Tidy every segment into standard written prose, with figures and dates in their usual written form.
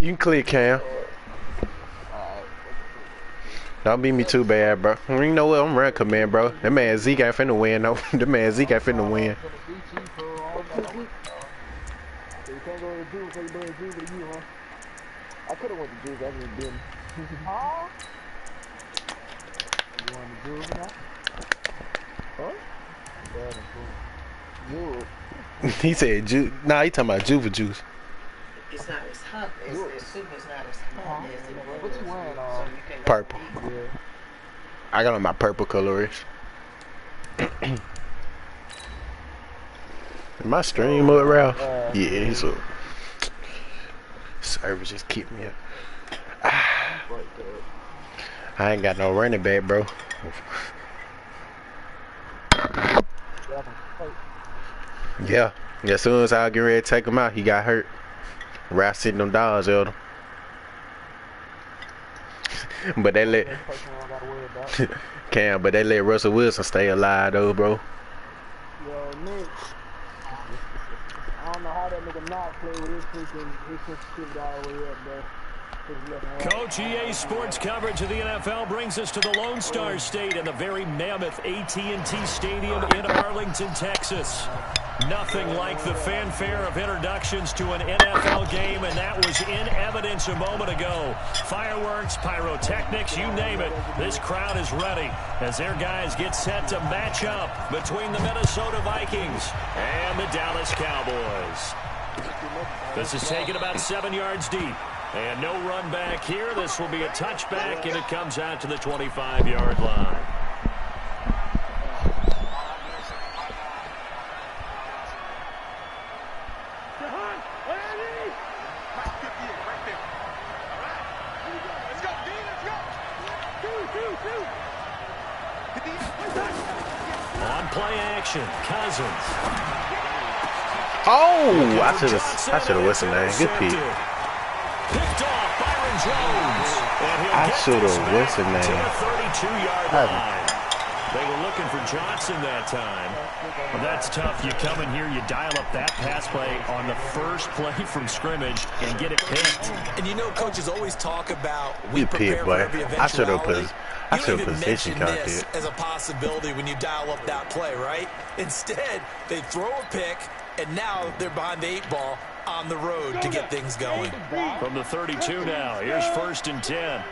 You can click, Cam. Don't beat me too bad, bro. You know what? I'm run command, bro. That man Zeke ain't finna win, no. That man Zeke ain't finna win. So you can't go to the Jews, so you bring Jews to you, huh? I could have went to Jews, I just didn't. Huh? You want the Jews now? Huh? Yeah, the Jews. He said Jew. Nah, he talking about Juva juice. It's not as hot as the soup is not as hot as it was. What you wearing on? So you can Purple. Yeah. I got on my purple colorish. Am I stream up, Ralph? Yeah, he's up. Service just keep me up. I ain't got no running back, bro. Yeah. As soon as I get ready to take him out, he got hurt. Ralph sitting them dogs at him. But they let Cam, but they let Russell Wilson stay alive though, bro. Yo, Nick. I don't know how that nigga not play with his sensitivity all the way up, bro. Coach EA Sports coverage of the NFL brings us to the Lone Star State and the very mammoth AT&T Stadium in Arlington, Texas. Nothing like the fanfare of introductions to an NFL game, and that was in evidence a moment ago. Fireworks, pyrotechnics, you name it. This crowd is ready as their guys get set to match up between the Minnesota Vikings and the Dallas Cowboys. This is taken about 7 yards deep. And no run back here. This will be a touchback, and it comes out to the 25-yard line. On play action, Cousins. Oh, I should have whistled that. Good pick. Picked off Byron Jones. I should have whistled to that. the 32-yard line. They were looking for Johnson that time. Well, that's tough. You come in here, you dial up that pass play on the first play from scrimmage and get it picked. And you know, coaches always talk about We pick, boy. I should have position counted this as a possibility when you dial up that play, right? Instead, they throw a pick, and now they're behind the 8 ball on the road to get things going. From the 32 now, here's 1st and 10.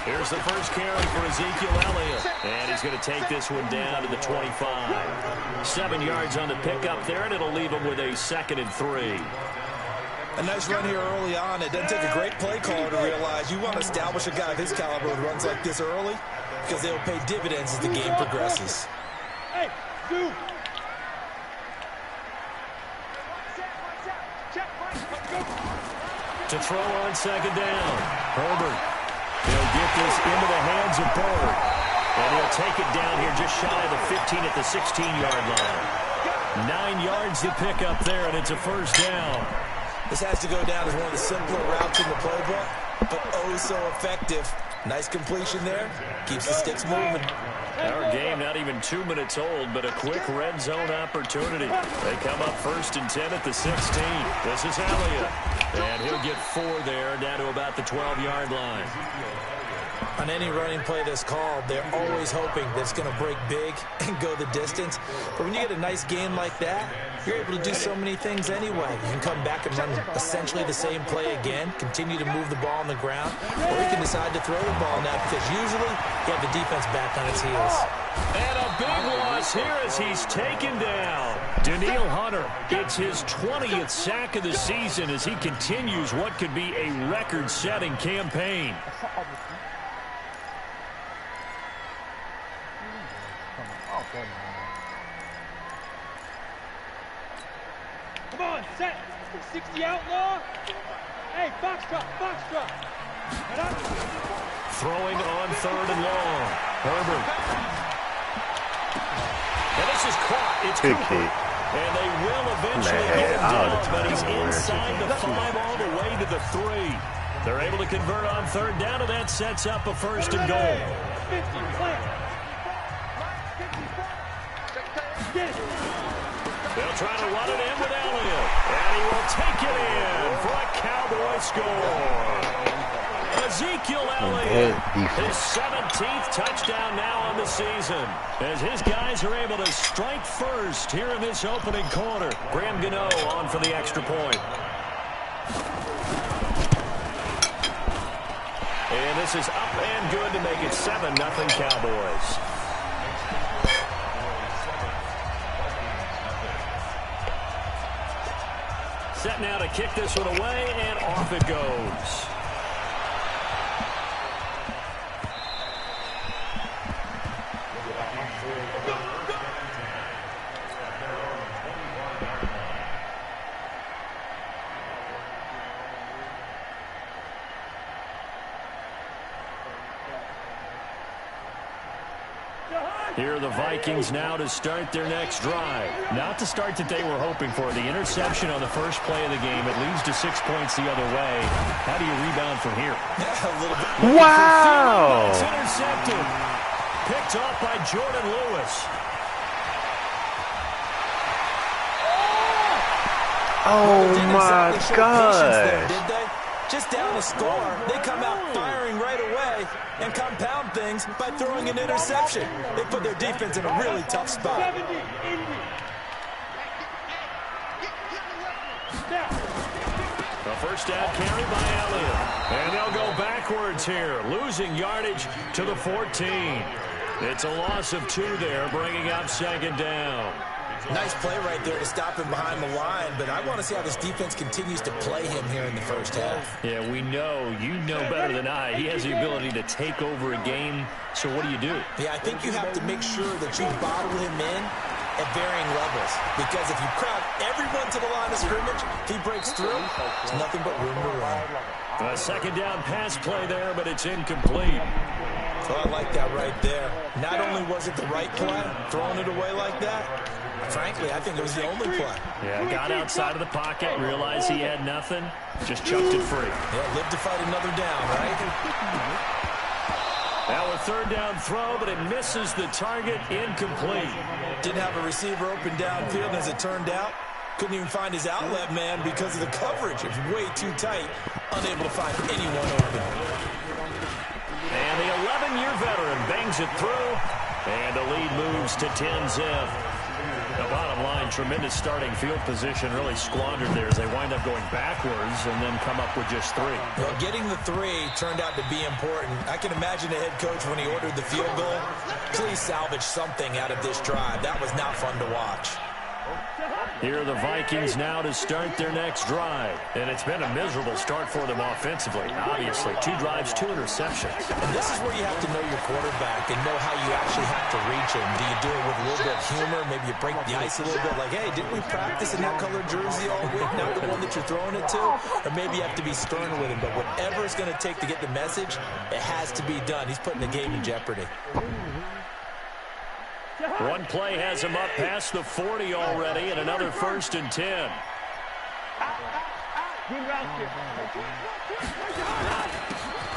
Here's the first carry for Ezekiel Elliott. And he's going to take this one down to the 25. 7 yards on the pickup there, and it'll leave him with a 2nd and 3. A nice run here early on. It doesn't take a great play caller to realize you want to establish a guy of his caliber who runs like this early because they'll pay dividends as the game progresses. Hey, dude. To throw on 2nd down. Herbert. He'll get this into the hands of Bird. And he'll take it down here just shy of the 15 at the 16-yard line. 9 yards to pick up there, and it's a 1st down. This has to go down as one of the simpler routes in the playbook, but oh so effective. Nice completion there. Keeps the sticks moving. Our game not even 2 minutes old, but a quick red zone opportunity. They come up 1st and 10 at the 16. This is Elliott. And he'll get 4 there, down to about the 12-yard line. On any running play that's called, they're always hoping that it's going to break big and go the distance. But when you get a nice game like that, you're able to do so many things anyway. You can come back and run essentially the same play again, continue to move the ball on the ground, or you can decide to throw the ball now because usually you have the defense back on its heels. And a big loss here as he's taken down. Daniil Hunter gets his 20th sack of the season as he continues what could be a record-setting campaign. Come on, set. 60 outlaw. Hey, foxtrot, foxtrot. Throwing on 3rd and long. Herbert. And this is caught. It's Cooper. And they will eventually get him down, but he's inside the 5 all the way to the 3. They're able to convert on 3rd down, and that sets up a 1st and goal. They'll try to run it in with Elliott. And he will take it score. Ezekiel Elliott, his 17th touchdown now on the season, as his guys are able to strike first here in this opening quarter. Graham Gano on for the extra point. And this is up and good to make it 7-0 Cowboys. Set now to kick this one away, and off it goes. Here are the Vikings now to start their next drive. Not the start that they were hoping for. The interception on the first play of the game. It leads to 6 points the other way. How do you rebound from here? A little bit. Wow! It's intercepted. Picked off by Jordan Lewis. Oh, my God. There, did they? Just down a score, they come out firing right away and compound things by throwing an interception. They put their defense in a really tough spot. A first down carry by Elliott. And they'll go backwards here, losing yardage to the 14. It's a loss of 2 there, bringing up second down. Nice play right there to stop him behind the line, but I want to see how this defense continues to play him here in the first half. Yeah, we know. You know better than I. He has the ability to take over a game, so what do? Yeah, I think you have to make sure that you bottle him in at varying levels, because if you crowd everyone to the line of scrimmage, if he breaks through, there's nothing but room to run. A second down pass play there, but it's incomplete. So I like that right there. Not only was it the right play, throwing it away like that, frankly, I think it was the only play. Yeah, got outside of the pocket, realized he had nothing, just chucked it free. Yeah, live to fight another down, right? Now a third down throw, but it misses the target, incomplete. Didn't have a receiver open downfield, and as it turned out, couldn't even find his outlet man because of the coverage. It was way too tight, unable to find anyone open. And the 11-year veteran bangs it through, and the lead moves to 10-zip. The bottom line, tremendous starting field position, really squandered there as they wind up going backwards and then come up with just 3. Well, getting the 3 turned out to be important. I can imagine the head coach when he ordered the field goal. Please salvage something out of this drive. That was not fun to watch. Here are the Vikings now to start their next drive. And it's been a miserable start for them offensively. Obviously, 2 drives, 2 interceptions. And this is where you have to know your quarterback and know how you actually have to reach him. Do you do it with a little bit of humor? Maybe you break the ice a little bit like, hey, didn't we practice in that colored jersey all week, not the one that you're throwing it to? Or maybe you have to be stern with him. But whatever it's going to take to get the message, it has to be done. He's putting the game in jeopardy. One play has him up past the 40 already, and another 1st and 10.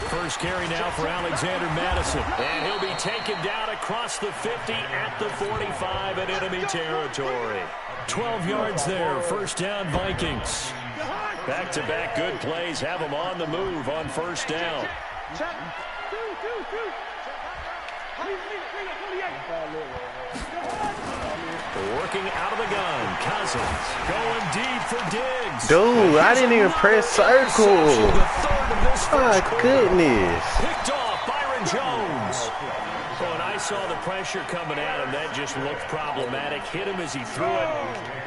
First carry now for Alexander Madison. And he'll be taken down across the 50 at the 45 in enemy territory. 12 yards there, first down Vikings. Back-to-back good plays have them on the move on first down. Working out of the gun, Cousins going deep for Diggs. Dude, I didn't even press circle. My goodness. Picked off Byron Jones. Oh, and I saw the pressure coming at him. That just looked problematic. Hit him as he threw it,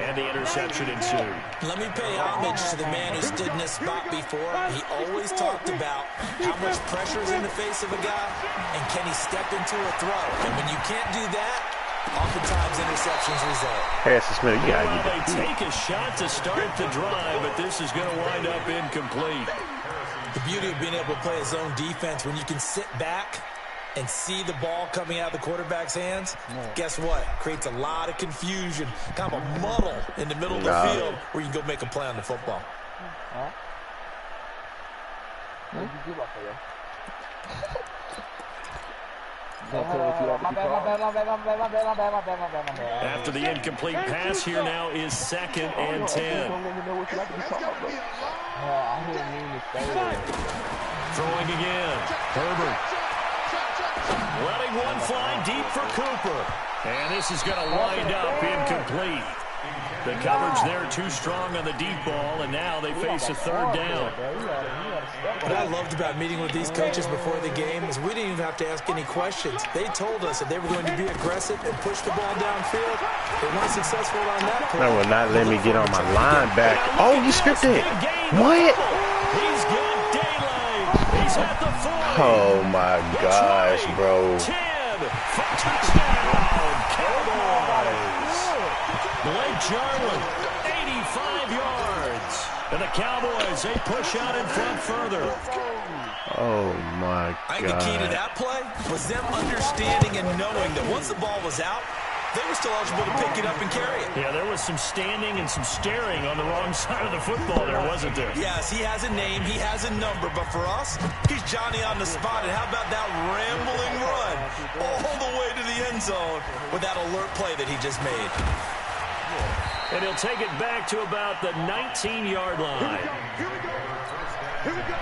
and the interception ensued. Let me pay homage to the man who stood in this spot before. He always talked about how much pressure is in the face of a guy, and can he step into a throw. And when you can't do that, oftentimes interceptions result. Harrison Smith, you gotta get They that. take a shot to start the drive, but this is going to wind up incomplete. The beauty of being able to play a zone defense, when you can sit back and see the ball coming out of the quarterback's hands, guess what? Creates a lot of confusion, kind of a muddle in the middle of the field where you can go make a play on the football. After the incomplete pass, here now is 2nd and 10. I didn't mean to stay there. Throwing again. Herbert. Letting one fly deep for Cooper. And this is going to wind up incomplete. The coverage there too strong on the deep ball, and now they face a third down. What I loved about meeting with these coaches before the game is we didn't even have to ask any questions. They told us that they were going to be aggressive and push the ball downfield. They weren't successful on that play. That will not let me get on my line back. Oh, you skipped it. What? He's got daylight. He's at the 40. Oh, my gosh, bro. 10 for touchdown. Cowboys. Blake Jarwin, 85 yards. And the Cowboys, they push out in front further. Oh, my God. I think the key to that play was them understanding and knowing that once the ball was out, they were still eligible to pick it up and carry it. Yeah, there was some standing and some staring on the wrong side of the football there, wasn't there? Yes, he has a name, he has a number, but for us, he's Johnny on the spot. And how about that rambling run all the way to the end zone with that alert play that he just made? And he'll take it back to about the 19-yard line. Here we go. Here we go.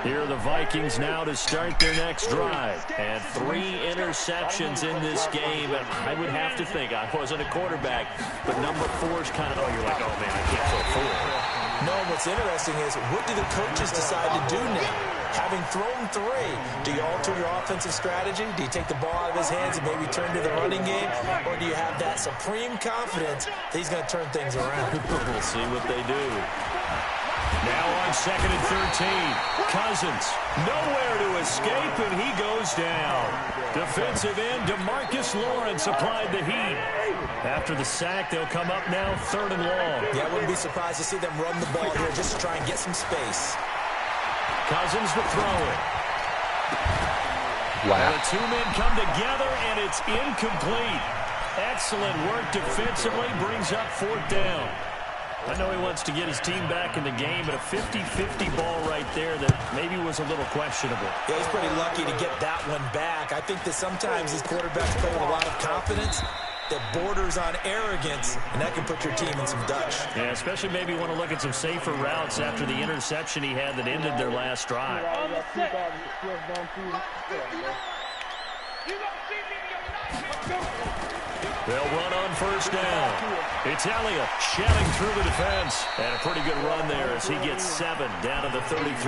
Here are the Vikings now to start their next drive. And 3 interceptions in this game. And I would have to think, I wasn't a quarterback, but number 4's kind of, you're like, oh, man, I can't throw 4. No, what's interesting is what do the coaches decide to do now? Having thrown 3, do you alter your offensive strategy? Do you take the ball out of his hands and maybe turn to the running game? Or do you have that supreme confidence that he's going to turn things around? We'll see what they do. Now on 2nd and 13. Cousins, nowhere to escape, and he goes down. Defensive end DeMarcus Lawrence applied the heat. After the sack, they'll come up now 3rd and long. Yeah, I wouldn't be surprised to see them run the ball here just to try and get some space. Cousins to throw it. Wow. And the 2 men come together, and it's incomplete. Excellent work defensively, brings up 4th down. I know he wants to get his team back in the game, but a 50-50 ball right there that maybe was a little questionable. Yeah, he's pretty lucky to get that one back. I think that sometimes these quarterbacks play with a lot of confidence that borders on arrogance, and that can put your team in some Dutch. Yeah, especially maybe want to look at some safer routes after the interception he had that ended their last drive. They'll run on 1st down. It's Elliott shouting through the defense. And a pretty good run there as he gets 7 down to the 33.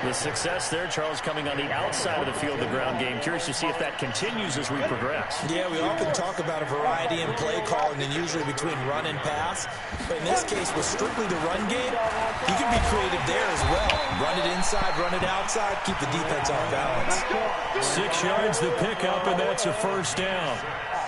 The success there, Charles, coming on the outside of the field, the ground game. Curious to see if that continues as we progress. Yeah, we often talk about a variety in play calling and usually between run and pass. But in this case, with strictly the run game, you can be creative there as well. Run it inside, run it outside, keep the defense off balance. 6 yards the pickup, and that's a 1st down.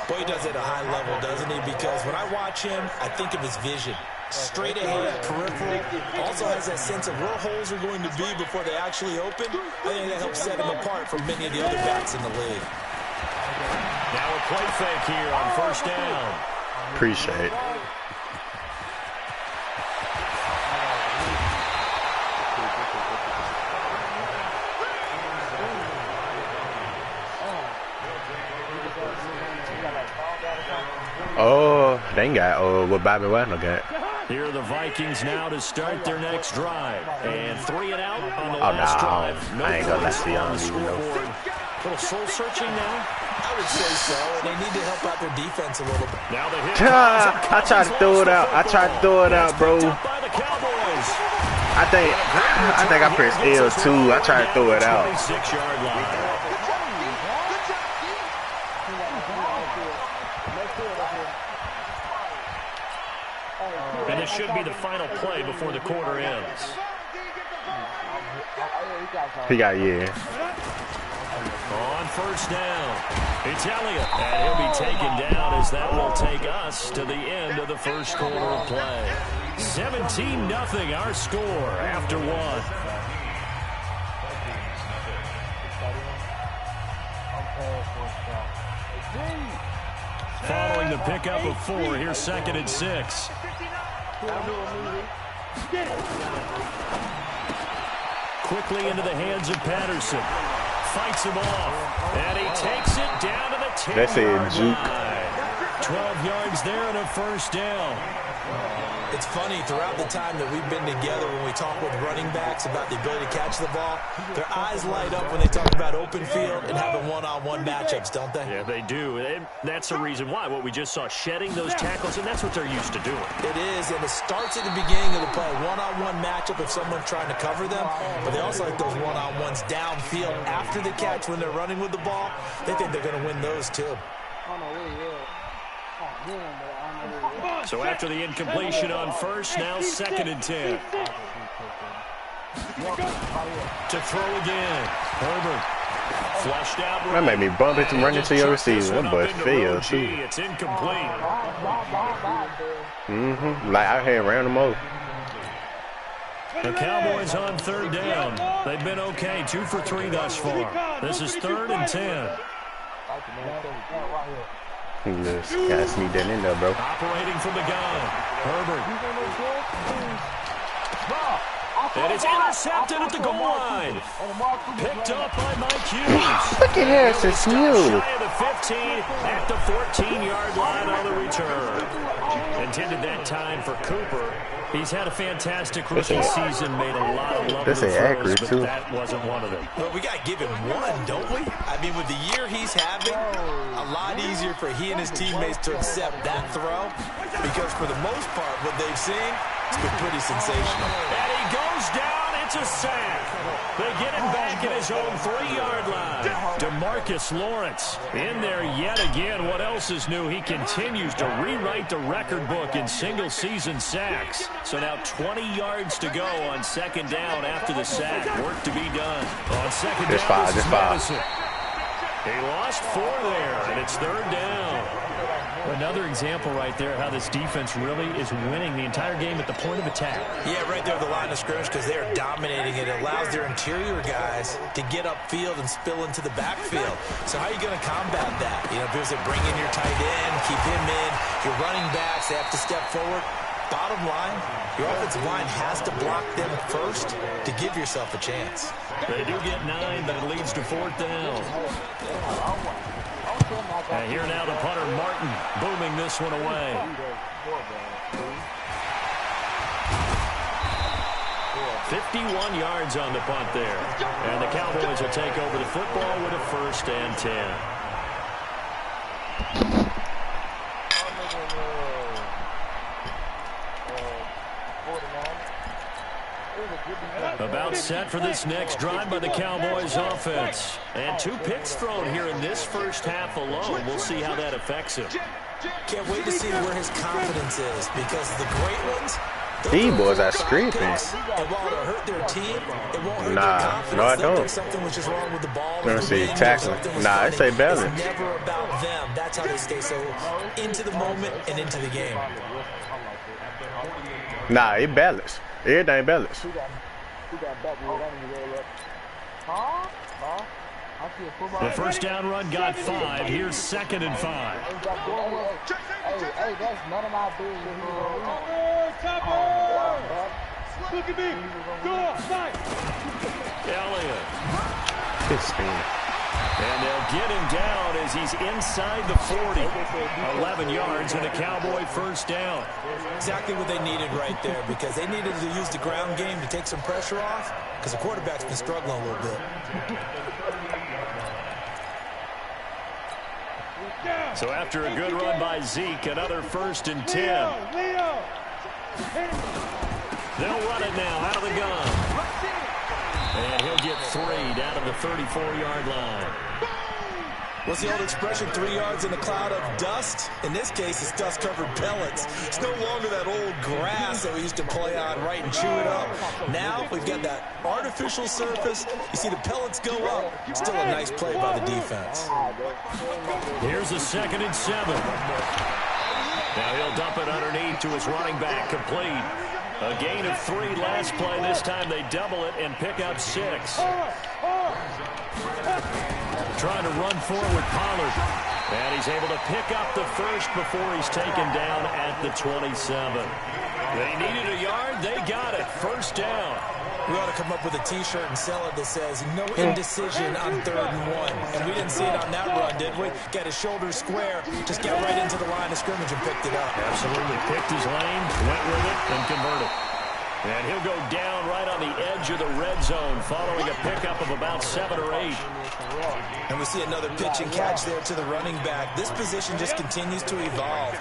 Boy, he does it at a high level, doesn't he? Because when I watch him, I think of his vision. Straight ahead, peripheral. Also has that sense of where holes are going to be before they actually open. I think that helps set him apart from many of the other backs in the league. Now a play fake here on 1st down. Appreciate it. Oh, they ain't got what Bobby Wagner got. Here are the Vikings now to start their next drive. And 3 and out on the last drive. No I ain't gonna let points you on the on, you know. scoreboard. Little soul searching now. I would say so, and they need to help out their defense a little bit. Now the hit. I tried to throw it out. I tried to throw it out, bro. By the Cowboys. I think I pressed L2. I tried to throw it out. 26-yard line. And this should be the final play before the quarter ends. He got, yeah. On 1st down, it's Elliott. And he'll be taken down as that will take us to the end of the 1st quarter of play. 17-0 our score after 1. Following the pickup of 4, here's 2nd and 6. Quickly into the hands of Patterson. Fights him off. And he takes it down to the 10-yard That's a juke. line. 12 yards there and a first down. It's funny, throughout the time that we've been together, when we talk with running backs about the ability to catch the ball, their eyes light up when they talk about open field and having one-on-one matchups, don't they? Yeah, they do. And that's the reason why. What we just saw, shedding those tackles, and that's what they're used to doing. It is, and it starts at the beginning of the play. One-on-one matchup if someone's trying to cover them, but they also like those one-on-ones downfield after the catch when they're running with the ball. They think they're going to win those, too. So after the incompletion on first, now 2nd and 10. To throw again. Herbert. Flushed out. That made me bump it and run into your receiver. That boy failed, too. It's incomplete. Like I had ran him over. The Cowboys on 3rd down. They've been okay. 2 for 3 thus far. This is 3rd and 10. Just gotta sneak that in there, bro. Operating from the gun. Herbert. And it's intercepted at the goal line. Picked up by Mike Hughes. Look at Harrison Smith. Shy of the 15 at the 14-yard line on the return. Intended that time for Cooper. He's had a fantastic rookie season, made a lot of lovely throws, but that wasn't one of them. Well, we got to give him one, don't we? I mean, with the year he's having, a lot easier for he and his teammates to accept that throw, because for the most part, what they've seen, it's been pretty sensational. And he goes down. It's a sack. They get him back at his own 3-yard line. DeMarcus Lawrence in there yet again. What else is new? He continues to rewrite the record book in single-season sacks. So now 20 yards to go on 2nd down after the sack. Work to be done. On 2nd down, this is Madison. He lost 4 there, and it's 3rd down. Another example right there how this defense really is winning the entire game at the point of attack. Yeah, right there at the line of scrimmage because they are dominating it. It allows their interior guys to get upfield and spill into the backfield. So how are you going to combat that? You know, if there's a bring in your tight end, keep him in, your running backs, they have to step forward. Bottom line, your offensive line has to block them first to give yourself a chance. They do get 9, but it leads to 4th down. And here now the punter, Martin, booming this one away. "51 yards on the punt there. And the Cowboys will take over the football with a 1st and 10. About set for this next drive by the Cowboys offense. And 2 picks thrown here in this first half alone. We'll see how that affects him. Can't wait to see where his confidence is, because the great ones, These boys are screaming. And while it'll hurt their team, it won't hurt Nah, their confidence. no, I don't. Something was just wrong with the ball. Let me see, tackling. Nah, I say balance. It's never about them. That's how they stay so into the moment and into the game. Nah, it balanced. Everything balanced. The first down run got 5. Here's 2nd and 5. Hey, that's none of my business. Look at me. Go outside. Elliott. Good spin. And they'll get him down as he's inside the 40. 11 yards and a Cowboy first down. Exactly what they needed right there, because they needed to use the ground game to take some pressure off, because the quarterback's been struggling a little bit. So after a good run by Zeke, another 1st and 10. They'll run it now out of the gun. And he'll get 3 down to the 34-yard line. What's the old expression, 3 yards in a cloud of dust? In this case, it's dust-covered pellets. It's no longer that old grass that we used to play on, right, and chew it up. Now we've got that artificial surface. You see the pellets go up. Still a nice play by the defense. Here's a 2nd and 7. Now he'll dump it underneath to his running back, complete. A gain of 3 last play. This time they double it and pick up 6. Trying to run forward, Pollard. And he's able to pick up the first before he's taken down at the 27. They needed a yard. They got it. First down. We ought to come up with a T-shirt and sell it that says, no indecision on 3rd and 1. And we didn't see it on that run, did we? Got his shoulders square, just got right into the line of scrimmage and picked it up. Absolutely. Picked his lane, went with it, and converted. And he'll go down right on the edge of the red zone following a pickup of about 7 or 8. And we see another pitch and catch there to the running back. This position just continues to evolve.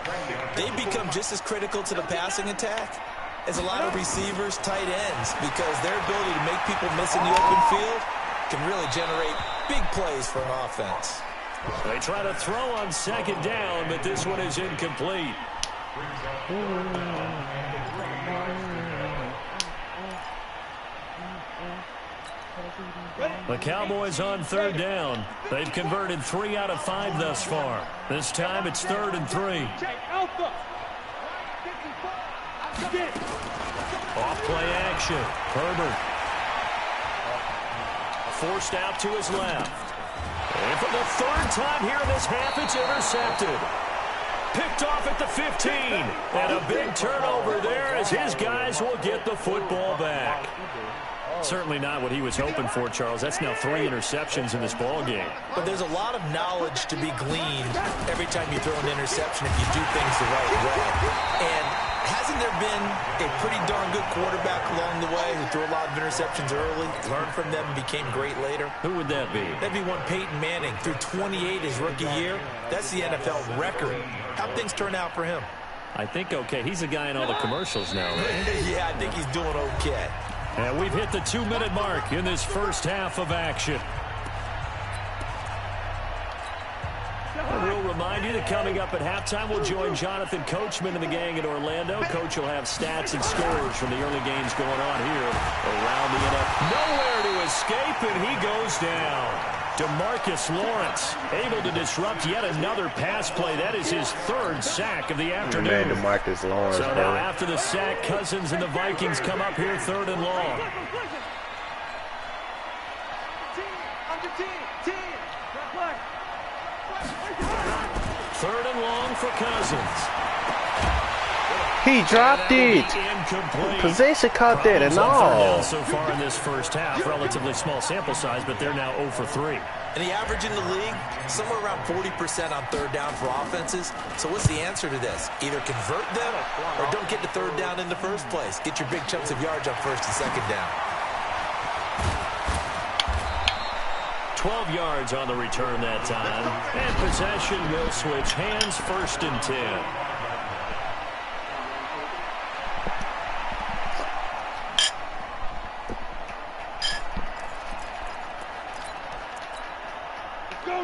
They've become just as critical to the passing attack as a lot of receivers, tight ends, because their ability to make people miss in the open field can really generate big plays for an offense. They try to throw on 2nd down, but this one is incomplete. The Cowboys on 3rd down. They've converted 3 out of 5 thus far. This time it's 3rd and 3. Off play action. Herbert. Forced out to his left. And for the 3rd time here in this half, it's intercepted. Picked off at the 15. And a big turnover there as his guys will get the football back. Certainly not what he was hoping for, Charles. That's now 3 interceptions in this ball game. But there's a lot of knowledge to be gleaned every time you throw an interception if you do things the right way. And hasn't there been a pretty darn good quarterback along the way who threw a lot of interceptions early, learned from them, and became great later? Who would that be? That'd be one Peyton Manning. Threw 28 his rookie year. That's the NFL record. How'd things turn out for him? I think okay. He's a guy in all the commercials now, right? Yeah, I think he's doing okay. And we've hit the 2-minute mark in this first half of action. We'll remind you that coming up at halftime, we'll join Jonathan Coachman and the gang in Orlando. Coach will have stats and scores from the early games going on here around the NFL. Nowhere to escape, and he goes down. DeMarcus Lawrence able to disrupt yet another pass play. That is his 3rd sack of the afternoon. Man, DeMarcus Lawrence, so now after the sack, Cousins and the Vikings come up here 3rd and long. Third and long for Cousins. He dropped it. Possession caught that and all. So far in this first half, relatively small sample size, but they're now 0 for 3. And the average in the league, somewhere around 40% on 3rd down for offenses. So what's the answer to this? Either convert them or don't get to 3rd down in the first place. Get your big chunks of yards on 1st and 2nd down. 12 yards on the return that time. And possession will switch hands, 1st and 10.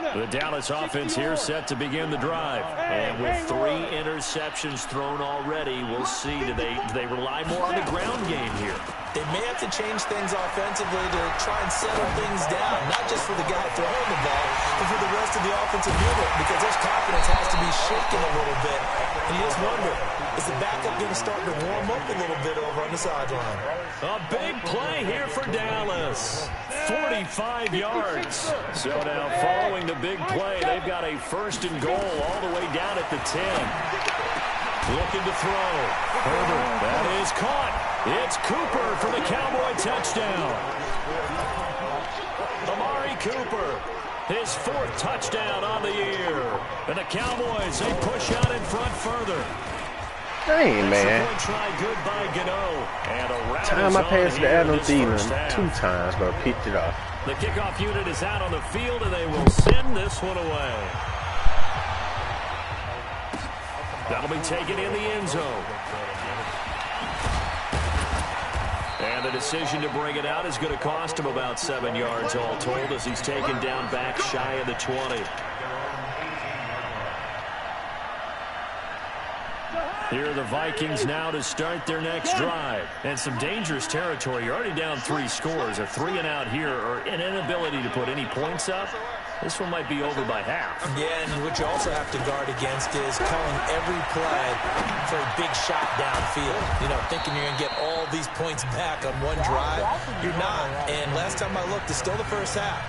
The Dallas offense here set to begin the drive. And with 3 interceptions thrown already, we'll see. Do they rely more on the ground game here? They may have to change things offensively to try and settle things down, not just for the guy throwing the ball, but for the rest of the offensive unit, because their confidence has to be shaken a little bit. And you just wonder, is the backup going to start to warm up a little bit over on the sideline? A big play here for Dallas. 45 yards. So now following the big play, they've got a 1st and goal all the way down at the 10. Looking to throw. Herbert, that is caught. It's Cooper for the Cowboy touchdown. Amari Cooper, his 4th touchdown on the year. And the Cowboys, they push out in front further. Hey, man. Time I passed to Adam Thielen 2 times, but picked it off. The kickoff unit is out on the field, and they will send this one away. That'll be taken in the end zone. And the decision to bring it out is going to cost him about 7 yards all told as he's taken down back shy of the 20. Here are the Vikings now to start their next drive. And some dangerous territory. You're already down 3 scores. A 3 and out here or an inability to put any points up. This one might be over by half. Yeah, and what you also have to guard against is calling every play for a big shot downfield. You know, thinking you're going to get all these points back on one drive. You're not. And last time I looked, it's still the first half.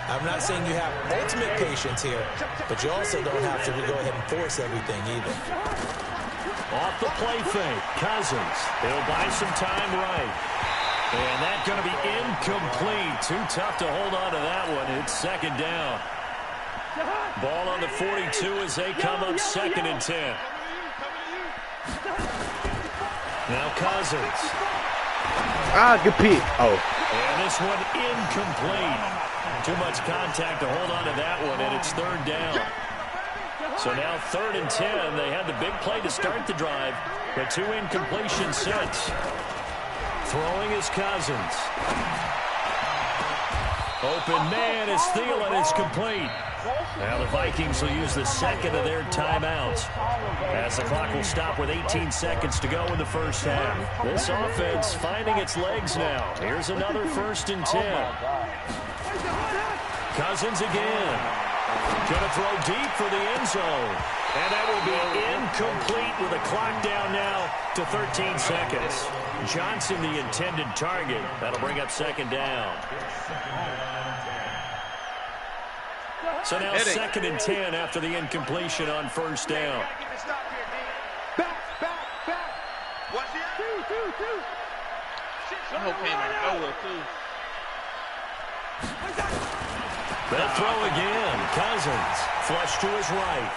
I'm not saying you have ultimate patience here, but you also don't have to go ahead and force everything either. Off the play fake, Cousins. He'll buy some time right. And that's going to be incomplete. Too tough to hold on to that one. It's second down. Ball on the 42 as they come up 2nd and 10. Now Cousins. Good pick. Oh. And this one incomplete. Too much contact to hold on to that one, and it's 3rd down. So now 3rd and 10. They had the big play to start the drive, but 2 incompletions since. Throwing is Cousins. Open man is Thielen. It's complete. Now the Vikings will use the 2nd of their timeouts as the clock will stop with 18 seconds to go in the first half. This offense finding its legs now. Here's another 1st and 10. Cousins again. Going to throw deep for the end zone. And that will be incomplete with a clock down now to 13 seconds. Johnson the intended target. That'll bring up 2nd down. So now 2nd and 10 after the incompletion on 1st down. They'll throw again. Cousins flush to his right.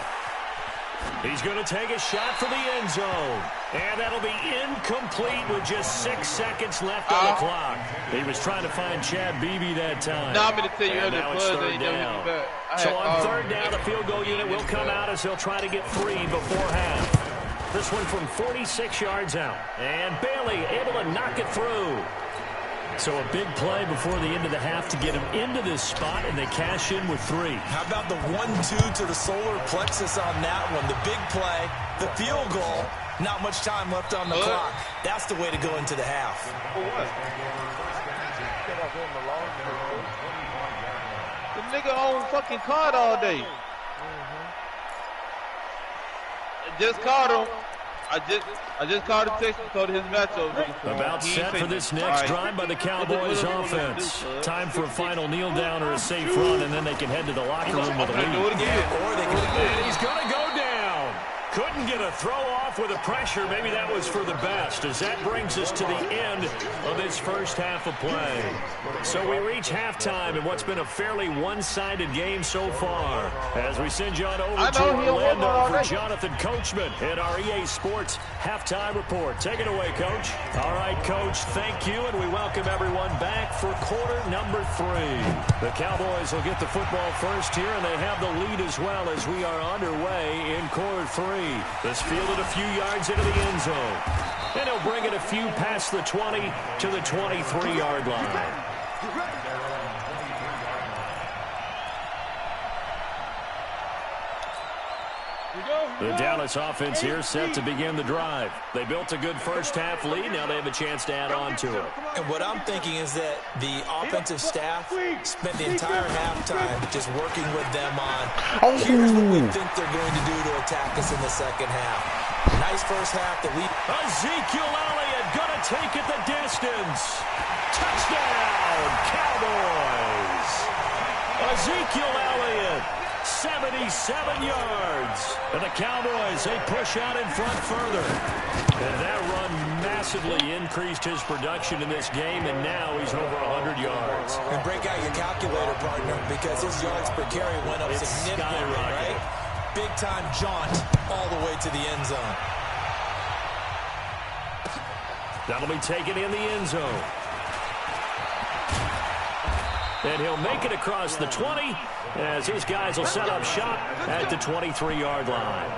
He's going to take a shot for the end zone. And that'll be incomplete with just 6 seconds left on the clock. He was trying to find Chad Beebe that time. No, I'm going to tell you and now it's 3rd down. So on 3rd down, the field goal unit will come out as they'll try to get 3 before half. This one from 46 yards out. And Bailey able to knock it through. So a big play before the end of the half to get him into this spot, and they cash in with 3. How about the 1-2 to the solar plexus on that one? The big play, the field goal, not much time left on the clock. That's the way to go into the half. The nigga on fucking card all day. Just called him. I just called the text and told his matchup. About set for this next drive by the Cowboys offense. Time for a final kneel down or a safe run, and then they can head to the locker room with a lead. And he's going to go down. Couldn't get a throw off with the pressure. Maybe that was for the best, as that brings us to the end of this first half of play. So we reach halftime in what's been a fairly one-sided game so far. As we send you on over to Orlando for Jonathan Coachman at our EA Sports Halftime Report. Take it away, Coach. All right, Coach, thank you, and we welcome everyone back for quarter number 3. The Cowboys will get the football first here, and they have the lead as well as we are underway in quarter 3. This fielded a few yards into the end zone. And he'll bring it a few past the 20 to the 23-yard line. The Dallas offense here set to begin the drive. They built a good first half lead. Now they have a chance to add on to it. And what I'm thinking is that the offensive staff spent the entire halftime just working with them on here's what we think they're going to do to attack us in the second half. Nice first half. The lead. Ezekiel Elliott going to take it the distance. Touchdown, Cowboys. Ezekiel Elliott, 77 yards. And the Cowboys, they push out in front further. And that run massively increased his production in this game, and now he's over 100 yards. And break out your calculator, partner, because his yards per carry went up significantly, right? Big-time jaunt all the way to the end zone. That'll be taken in the end zone. And he'll make it across the 20 as his guys will set up shop at the 23-yard line.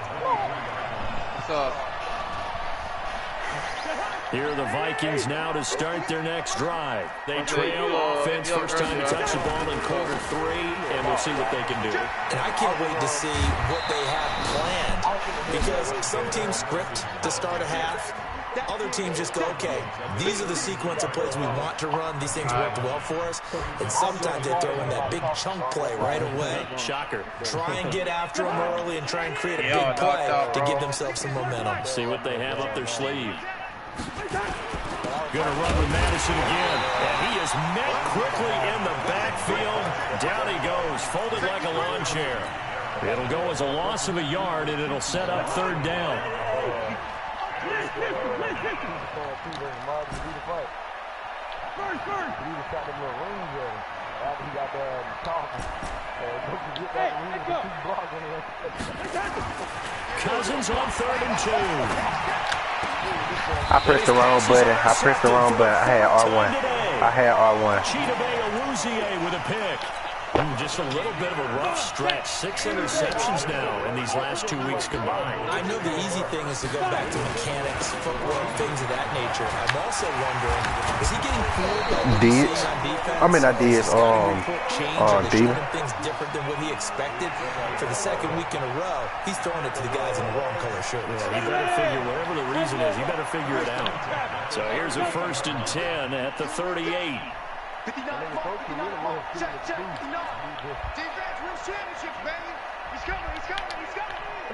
Here are the Vikings now to start their next drive. They trail offense first time to touch the ball in quarter 3, and we'll see what they can do. And I can't wait to see what they have planned, because some teams script to start a half. Other teams just go, okay, these are the sequence of plays we want to run. These things worked well for us. And sometimes they throw in that big chunk play right away. Shocker. Try and get after them early and try and create a big play to give themselves some momentum. See what they have up their sleeve. Going to run with Madison again. And he is met quickly in the backfield. Down he goes, folded like a lawn chair. It'll go as a loss of a yard, and it'll set up 3rd down. He just got them little rings at him after he got that talking. Cousins on 3rd and 2. I pressed the wrong button. I had R1. I had R1. Chidobe Awuzie with a pick. Just a little bit of a rough stretch. 6 interceptions now in these last 2 weeks combined. I know the easy thing is to go back to mechanics, footwork, things of that nature. I'm also wondering, is he getting fooled by what he's seeing on defense? I mean, I did. Showing things different than what he expected. For the second week in a row, he's throwing it to the guys in the wrong color shirts. Yeah, he better figure, whatever the reason is, he better figure it out. So here's a 1st and 10 at the 38. 59, check, 59. Defense wins championships, baby. He's coming.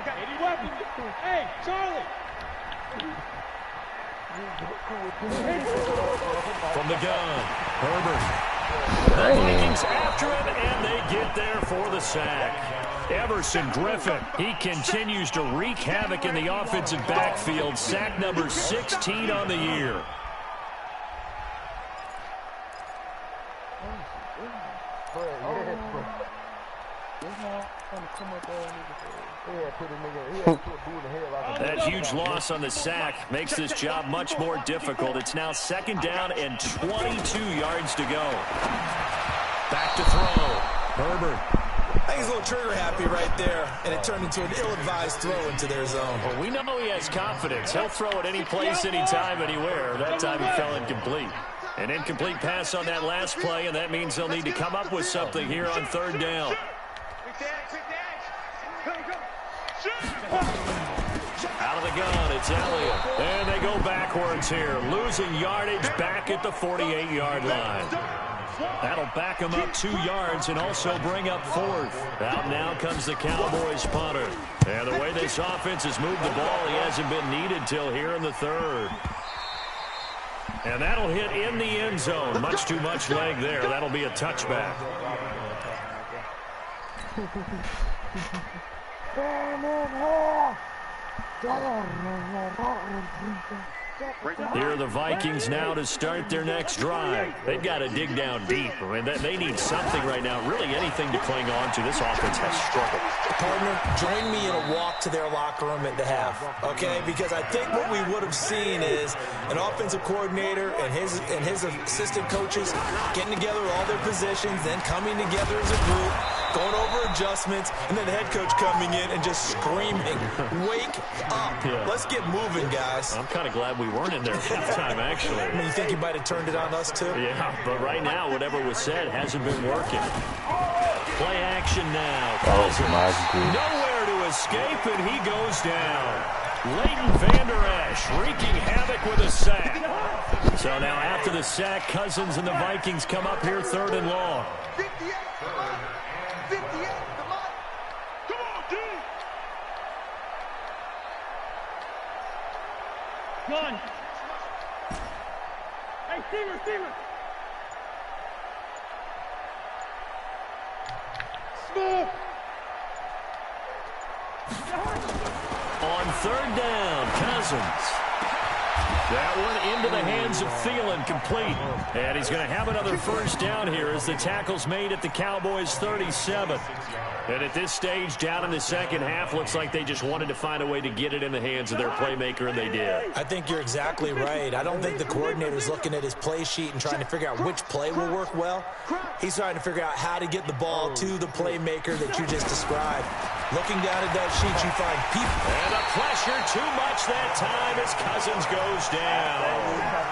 Okay. Weapons. Hey, Charlie. From the gun, Herbert. The Vikings after him, and they get there for the sack. Everson Griffin, he continues to wreak havoc in the offensive backfield. Sack number 16 on the year. That huge loss on the sack makes this job much more difficult. It's now 2nd down and 22 yards to go. Back to throw. Herbert. I think he's a little trigger happy right there, and it turned into an ill-advised throw into their zone. Well, we know he has confidence. He'll throw it any place, anytime, anywhere. That time he fell incomplete. An incomplete pass on that last play, and that means they'll need to come up with something here on 3rd down. Out of the gun, it's Elliott. And they go backwards here, losing yardage back at the 48-yard line. That'll back him up 2 yards and also bring up 4th. Out now comes the Cowboys punter. And the way this offense has moved the ball, he hasn't been needed till here in the 3rd. And that'll hit in the end zone. Much too much leg there. That'll be a touchback. Here are the Vikings now to start their next drive. They've got to dig down deep. I mean, they need something right now, really anything to cling on to. This offense has struggled. Partner, join me in a walk to their locker room at the half, okay? Because I think what we would have seen is an offensive coordinator and his assistant coaches getting together all their positions, then coming together as a group, going over adjustments, and then the head coach coming in and just screaming, wake up. Yeah. Let's get moving, guys. I'm kind of glad we weren't in there at halftime, actually. I mean, you think you might have turned it on us, too? Yeah, but right now, whatever was said hasn't been working. Play action now. Nowhere to escape, and he goes down. Leighton Vander Esch wreaking havoc with a sack. So now after the sack, Cousins and the Vikings come up here 3rd and long. 58, come on. Come on, dude. Gun. Hey, Steamer. Smooth. On 3rd down, Cousins. That one into the hands of Thielen, complete. And he's going to have another 1st down here as the tackle's made at the Cowboys' 37. And at this stage, down in the 2nd half, looks like they just wanted to find a way to get it in the hands of their playmaker, and they did. I think you're exactly right. I don't think the coordinator's looking at his play sheet and trying to figure out which play will work well. He's trying to figure out how to get the ball to the playmaker that you just described. Looking down at that sheet, you find people. And the pressure too much that time as Cousins goes down.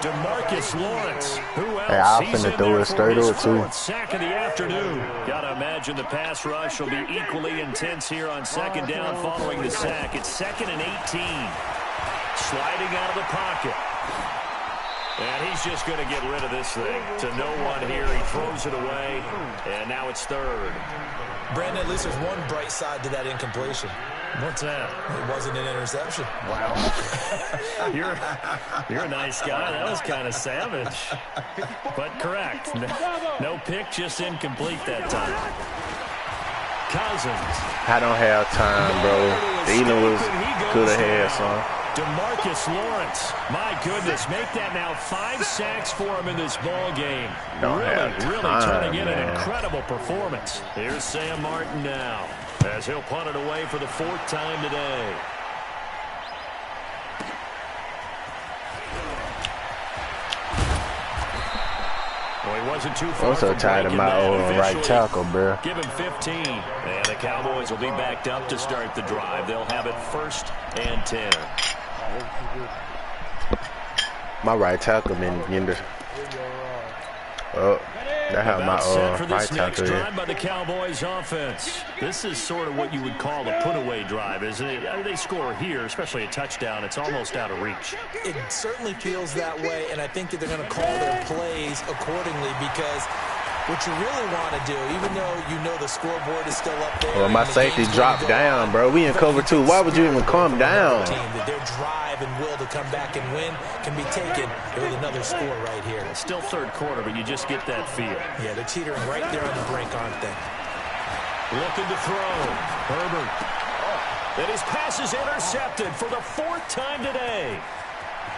DeMarcus Lawrence. Who else? Hey, I'm He's finna in do there it for straight his up, too. 4th sack of the afternoon. Gotta imagine the pass rush will be equally intense here on 2nd down following the sack. It's 2nd and 18. Sliding out of the pocket. And he's just going to get rid of this thing. To no one here. He throws it away. And now it's 3rd. Brandon, at least there's one bright side to that incompletion. What's that? It wasn't an interception. Wow. You're a nice guy. That was kind of savage. But correct. No pick, just incomplete that time. Cousins. I don't have time, bro. Thielen could have had some. DeMarcus Lawrence. My goodness, make that now 5 sacks for him in this ball game. Really turning in an incredible performance. Here's Sam Martin now, as he'll punt it away for the 4th time today. Well, he wasn't too far. I'm so tired of my old right tackle, bro. Give him 15. And the Cowboys will be backed up to start the drive. They'll have it 1st and 10. My right tackle been in the. Oh, that how my set for this right next tackle drive is. by the Cowboys offense. This is sort of what you would call a put-away drive, isn't it? They score here, especially a touchdown. It's almost out of reach. It certainly feels that way, and I think that they're going to call their plays accordingly because what you really want to do, even though you know the scoreboard is still up there. Well, my safety dropped down, bro. We in cover 2. Why would you even come down? That their drive and will to come back and win can be taken with another score right here. Still 3rd quarter, but you just get that feel. Yeah, they're teetering right there on the brink, aren't they? Looking to throw. Herbert. And his pass is intercepted for the 4th time today.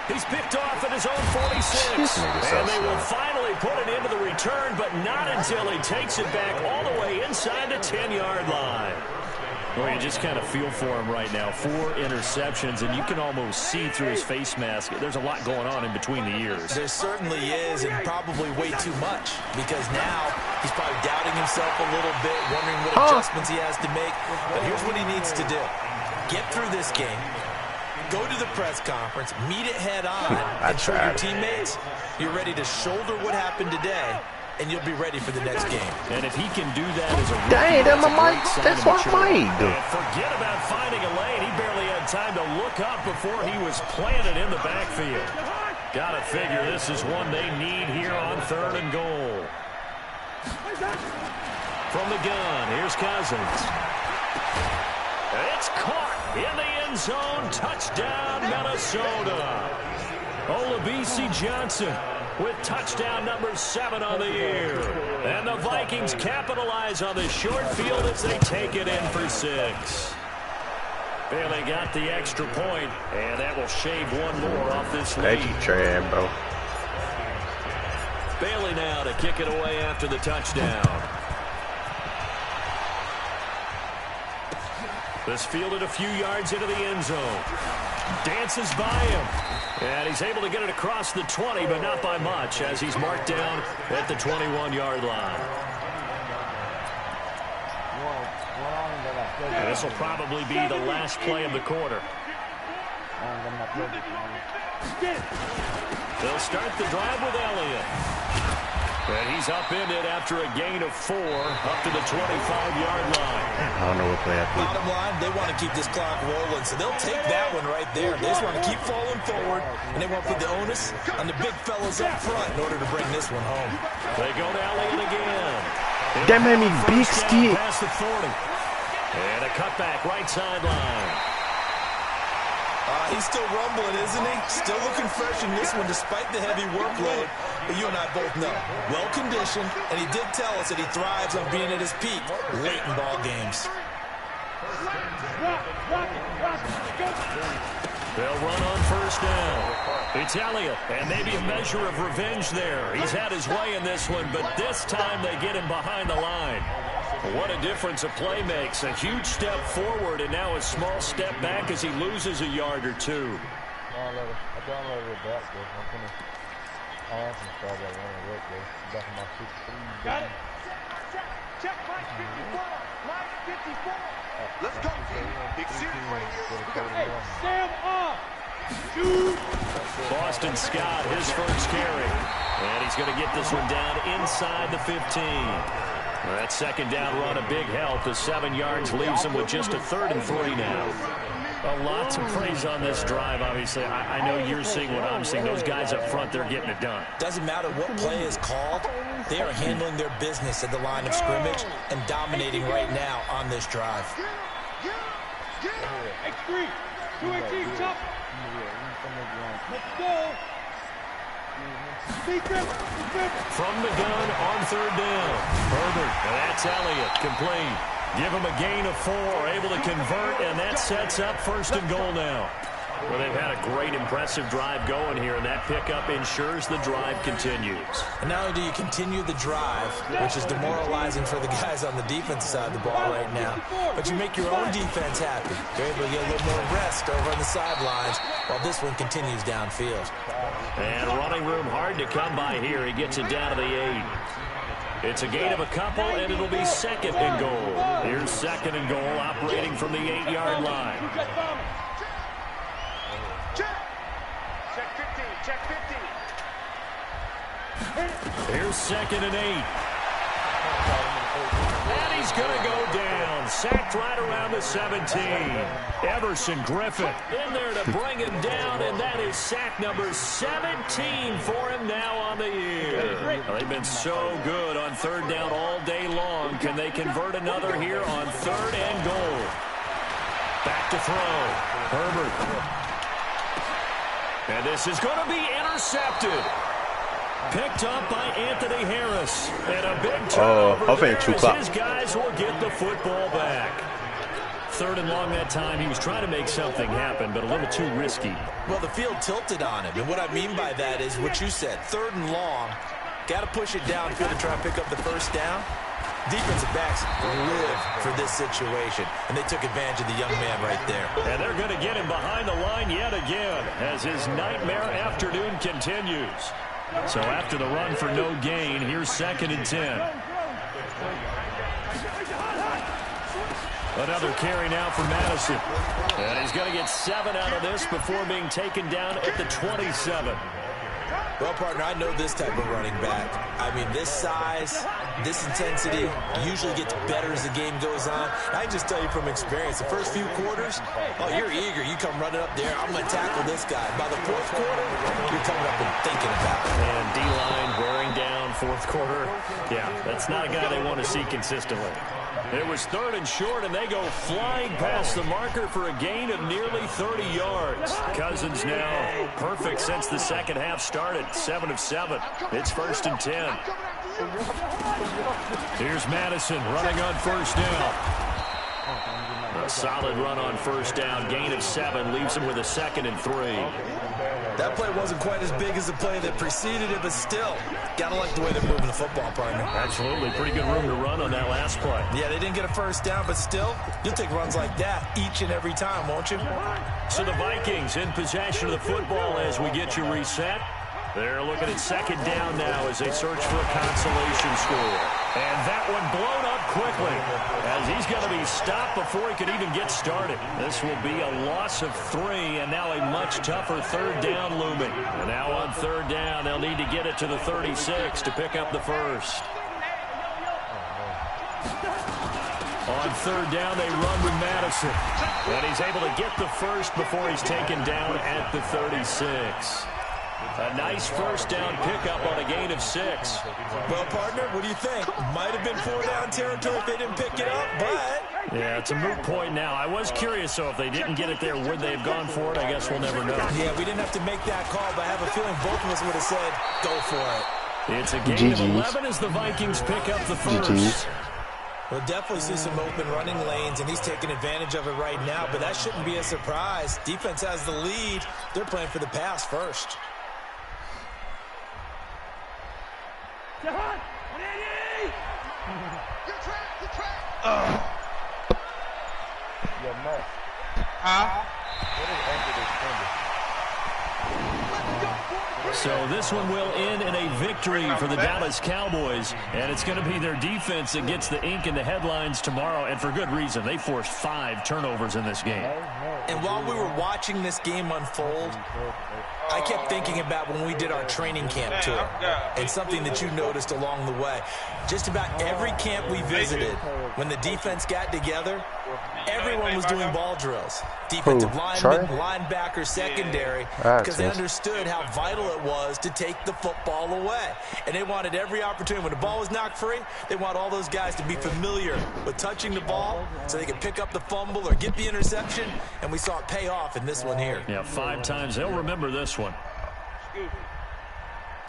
He's picked off at his own 46. And they will finally put it into the return, but not until he takes it back all the way inside the 10-yard line. Well, you just kind of feel for him right now. 4 interceptions, and you can almost see through his face mask. There's a lot going on in between the ears. There certainly is, and probably way too much, because now he's probably doubting himself a little bit, wondering what adjustments he has to make. But here's what he needs to do. Get through this game. Go to the press conference, meet it head on, and show your teammates you're ready to shoulder what happened today, and you'll be ready for the next game. And if he can do that as a rookie, Dang, that's what I might do. Forget about finding a lane. He barely had time to look up before he was planted in the backfield. Gotta figure this is one they need here on 3rd and goal. From the gun, here's Cousins. It's caught in the end zone. Touchdown, Minnesota. Olabisi Johnson with touchdown number 7 on the year. And the Vikings capitalize on the short field as they take it in for 6. Bailey got the extra point, and that will shave 1 more off this lead. They keep trying, bro. Bailey now to kick it away after the touchdown. This fielded a few yards into the end zone. Dances by him. And he's able to get it across the 20, but not by much, as he's marked down at the 21-yard line. And this will probably be the last play of the quarter. They'll start the drive with Elliott. And he's upended after a gain of 4 up to the 25-yard line. I don't know what play I put. Bottom line, they want to keep this clock rolling, so they'll take that one right there. They just want to keep falling forward, and they want to put the onus on the big fellas up front in order to bring this one home. They go to Elliott again. That made me big skid. Past the 40. And a cutback right sideline. He's still rumbling, isn't he? Still looking fresh in this one despite the heavy workload. But you and I both know, well-conditioned, and he did tell us that he thrives on being at his peak late in ball games. They'll run on 1st down. It's Elliott, and maybe a measure of revenge there. He's had his way in this one, but this time they get him behind the line. What a difference a play makes. A huge step forward and now a small step back as he loses a yard or 2. Got it. Check line 54. Line 54. Let's go, team. Big series right here. Hey, Sam up. Boston Scott, his first carry. And he's going to get this one down inside the 15. That 2nd down run, a big help. The 7 yards leaves him with just a 3rd and 3 now. A lot to praise on this drive, obviously. I know you're seeing what I'm seeing. Those guys up front, they're getting it done. Doesn't matter what play is called. They are handling their business at the line of scrimmage and dominating right now on this drive. X3. 218, chop. Let's go. From the gun on 3rd down. Herbert, and that's Elliott, complete. Give him a gain of 4, able to convert, and that sets up 1st and goal now. Well, they've had a great, impressive drive going here, and that pickup ensures the drive continues. And not only do you continue the drive, which is demoralizing for the guys on the defensive side of the ball right now, but you make your own defense happy. They're able to get a little more rest over on the sidelines while this one continues downfield. And running room hard to come by here. He gets it down to the 8. It's a gain of a couple, and it'll be second and goal. Here's second and goal, operating from the 8-yard line. Check 15, check 15. Here's second and 8. And he's going to go down. Sacked right around the 17. Everson Griffin in there to bring him down, and that is sack number 17 for him now on the year. Well, they've been so good on third down all day long. Can they convert another here on third and goal? Back to throw. Herbert. And this is going to be intercepted. Picked up by Anthony Harris. And a big turnover there as his guys will get the football back. Third and long that time. He was trying to make something happen, but a little too risky. Well, the field tilted on him. And what I mean by that is what you said. Third and long. Got to push it downfield to try and pick up the first down. Defensive backs live for this situation, and they took advantage of the young man right there. And they're going to get him behind the line yet again as his nightmare afternoon continues. So after the run for no gain, here's second and 10. Another carry now for Madison. And he's going to get 7 out of this before being taken down at the 27. Well, partner, I know this type of running back. I mean, this size, this intensity usually gets better as the game goes on. I can just tell you from experience, the first few quarters, oh, you're eager. You come running up there, I'm going to tackle this guy. By the fourth quarter, you're coming up and thinking about it. And D-line wearing down fourth quarter. Yeah, that's not a guy they want to see consistently. It was third and short, and they go flying past the marker for a gain of nearly 30 yards. Cousins now perfect since the second half started, 7 of 7. It's first and 10. Here's Madison running on first down. A solid run on first down. Gain of 7 leaves him with a second and 3. That play wasn't quite as big as the play that preceded it, but still, gotta like the way they're moving the football, partner. Absolutely. Pretty good room to run on that last play. Yeah, they didn't get a first down, but still, you'll take runs like that each and every time, won't you? So the Vikings in possession of the football as we get you reset. They're looking at second down now as they search for a consolation score. And that one blown up quickly as he's going to be stopped before he could even get started. This will be a loss of 3, and now a much tougher third down looming. And now on third down, they'll need to get it to the 36 to pick up the first. On third down, they run with Madison. And he's able to get the first before he's taken down at the 36. A nice first down pickup on a gain of 6. Well, partner, what do you think? Might have been 4-down territory if they didn't pick it up, but... Yeah, it's a moot point now. I was curious, so if they didn't get it there, would they have gone for it? I guess we'll never know. Yeah, we didn't have to make that call, but I have a feeling both of us would have said, go for it. It's a gain of 11 as the Vikings pick up the first. We'll definitely see some open running lanes, and he's taking advantage of it right now, but that shouldn't be a surprise. Defense has the lead. They're playing for the pass first. So this one will end in a victory for the Dallas Cowboys, and it's going to be their defense that gets the ink in the headlines tomorrow, and for good reason. They forced 5 turnovers in this game. And while we were watching this game unfold, I kept thinking about when we did our training camp tour and something that you noticed along the way. Just about every camp we visited, when the defense got together, everyone was doing ball drills. Defensive linemen, linebackers, secondary, because they understood how vital it was to take the football away. And they wanted every opportunity. When the ball was knocked free, they want all those guys to be familiar with touching the ball so they could pick up the fumble or get the interception. And we saw it pay off in this one here. Yeah, 5 times. They'll remember this one.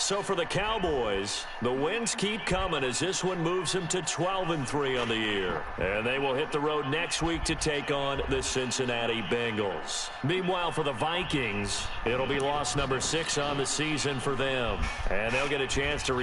So for the Cowboys, the wins keep coming as this one moves them to 12-3 on the year. And they will hit the road next week to take on the Cincinnati Bengals. Meanwhile, for the Vikings, it'll be loss number 6 on the season for them. And they'll get a chance to